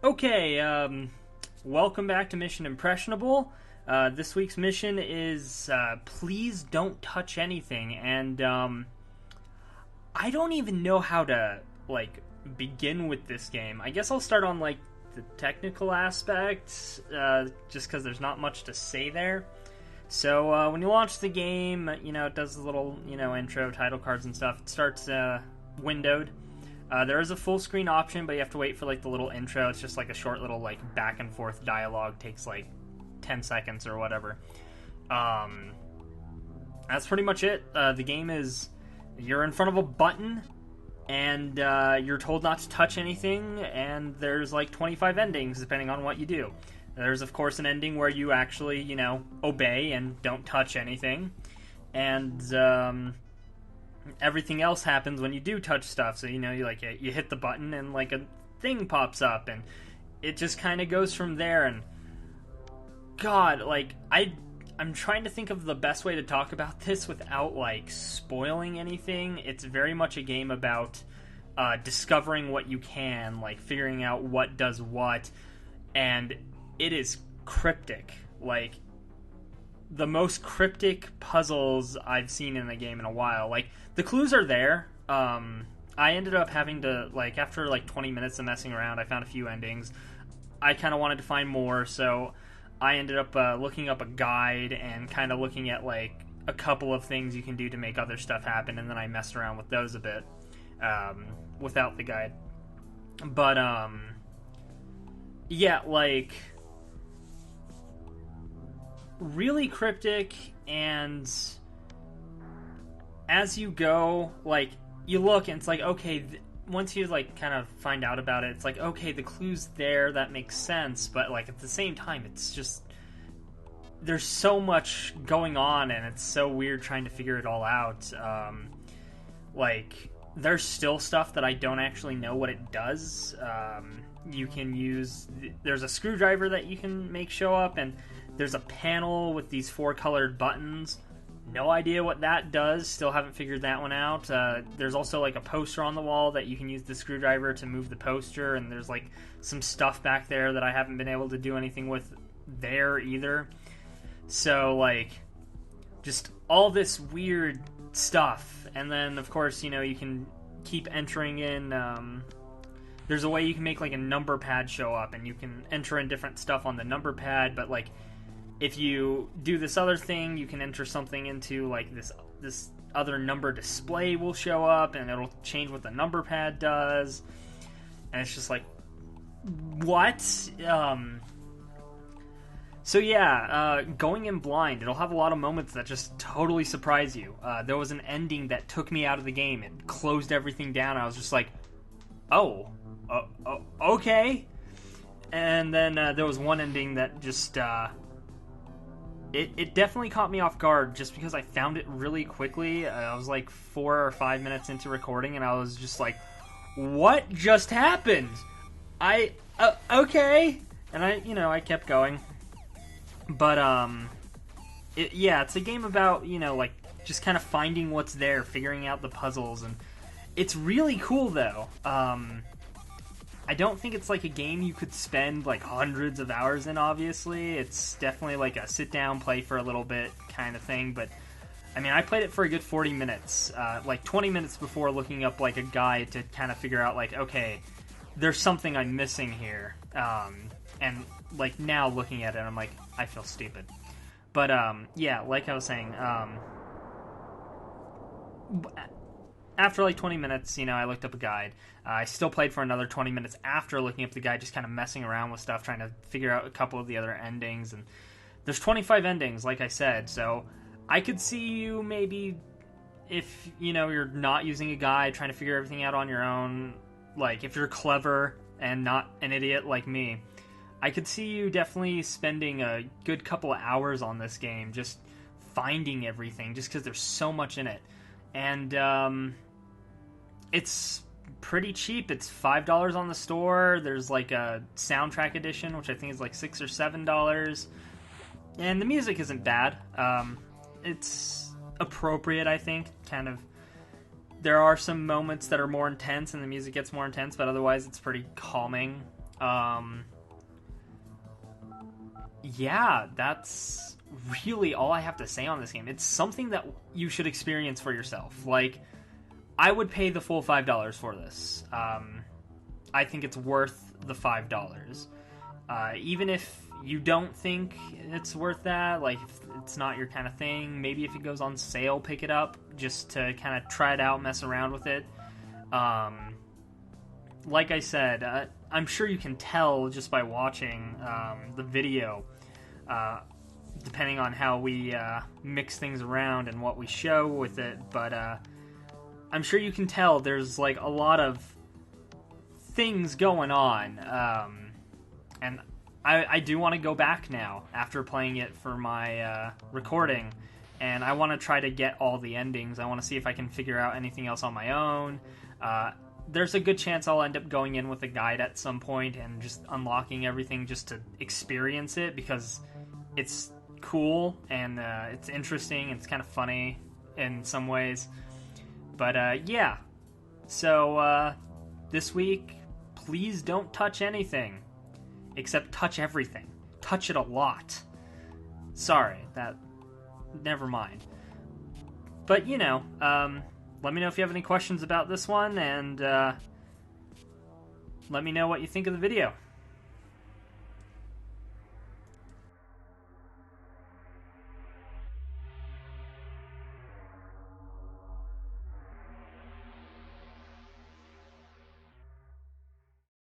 Okay, welcome back to Mission Impressionable. This week's mission is please don't touch anything, and I don't even know how to begin with this game. I guess I'll start on the technical aspects, just because there's not much to say there. So when you launch the game, it does the little intro, title cards and stuff. It starts windowed. There is a full screen option, but you have to wait for the little intro. It's just a short little back and forth dialogue. Takes 10 seconds or whatever. That's pretty much it. The game is, you're in front of a button and you're told not to touch anything, and there's 25 endings depending on what you do. There's of course an ending where you actually obey and don't touch anything, and everything else happens when you do touch stuff. So you hit the button and a thing pops up, and it just kind of goes from there. And God, I'm trying to think of the best way to talk about this without spoiling anything. It's very much a game about discovering what you can, figuring out what does what, and it is cryptic. The most cryptic puzzles I've seen in a game in a while. The clues are there. I ended up having to, after 20 minutes of messing around, I found a few endings. I kind of wanted to find more, so I ended up looking up a guide and kind of looking at, a couple of things you can do to make other stuff happen, and then I messed around with those a bit, without the guide. But, yeah, really cryptic, and as you go, you look and it's okay, once you kind of find out about it, it's okay, the clue's there, that makes sense, but at the same time, it's just, there's so much going on, and it's so weird trying to figure it all out. There's still stuff that I don't actually know what it does. You can use, there's a screwdriver that you can make show up, and there's a panel with these 4 colored buttons. No idea what that does. Still haven't figured that one out. There's also a poster on the wall that you can use the screwdriver to move the poster, and there's some stuff back there that I haven't been able to do anything with there either. So just all this weird stuff. And then of course, you can keep entering in, there's a way you can make a number pad show up, and you can enter in different stuff on the number pad, but if you do this other thing, you can enter something into this other number display will show up, and it'll change what the number pad does. And it's just what? So yeah, going in blind, it'll have a lot of moments that just totally surprise you. There was an ending that took me out of the game. It closed everything down. I was just oh, okay. And then there was one ending that just It definitely caught me off guard, just because I found it really quickly. I was 4 or 5 minutes into recording, and I was just what just happened? Okay. And I kept going. But, it's a game about, just kind of finding what's there, figuring out the puzzles, and it's really cool, though. I don't think it's a game you could spend hundreds of hours in, obviously. It's definitely a sit down, play for a little bit kind of thing, but I mean, I played it for a good 40 minutes, 20 minutes before looking up a guide to kind of figure out okay, there's something I'm missing here. And now looking at it, I'm I feel stupid. But yeah, like I was saying, after 20 minutes, I looked up a guide. I still played for another 20 minutes after looking up the guide, just kind of messing around with stuff, trying to figure out a couple of the other endings. And there's 25 endings, like I said, so I could see you maybe, if, you're not using a guide, trying to figure everything out on your own, if you're clever and not an idiot like me, I could see you definitely spending a good couple of hours on this game, just finding everything, just because there's so much in it. And, it's pretty cheap. It's $5 on the store. There's a soundtrack edition, which I think is $6 or $7. And the music isn't bad. It's appropriate, I think. Kind of. There are some moments that are more intense, and the music gets more intense, but otherwise it's pretty calming. Yeah, that's really all I have to say on this game. It's something that you should experience for yourself. Like, I would pay the full $5 for this. I think it's worth the $5. Even if you don't think it's worth that, like if it's not your kind of thing, maybe if it goes on sale, pick it up just to kind of try it out, mess around with it. Like I said, I'm sure you can tell just by watching the video, depending on how we mix things around and what we show with it, but I'm sure you can tell there's like a lot of things going on, and I do want to go back now after playing it for my recording, and I want to try to get all the endings. I want to see if I can figure out anything else on my own. There's a good chance I'll end up going in with a guide at some point and just unlocking everything just to experience it, because it's cool and it's interesting and it's kind of funny in some ways. But yeah, so this week, please don't touch anything, except touch everything. Touch it a lot. Sorry, never mind. But, you know, let me know if you have any questions about this one, and let me know what you think of the video.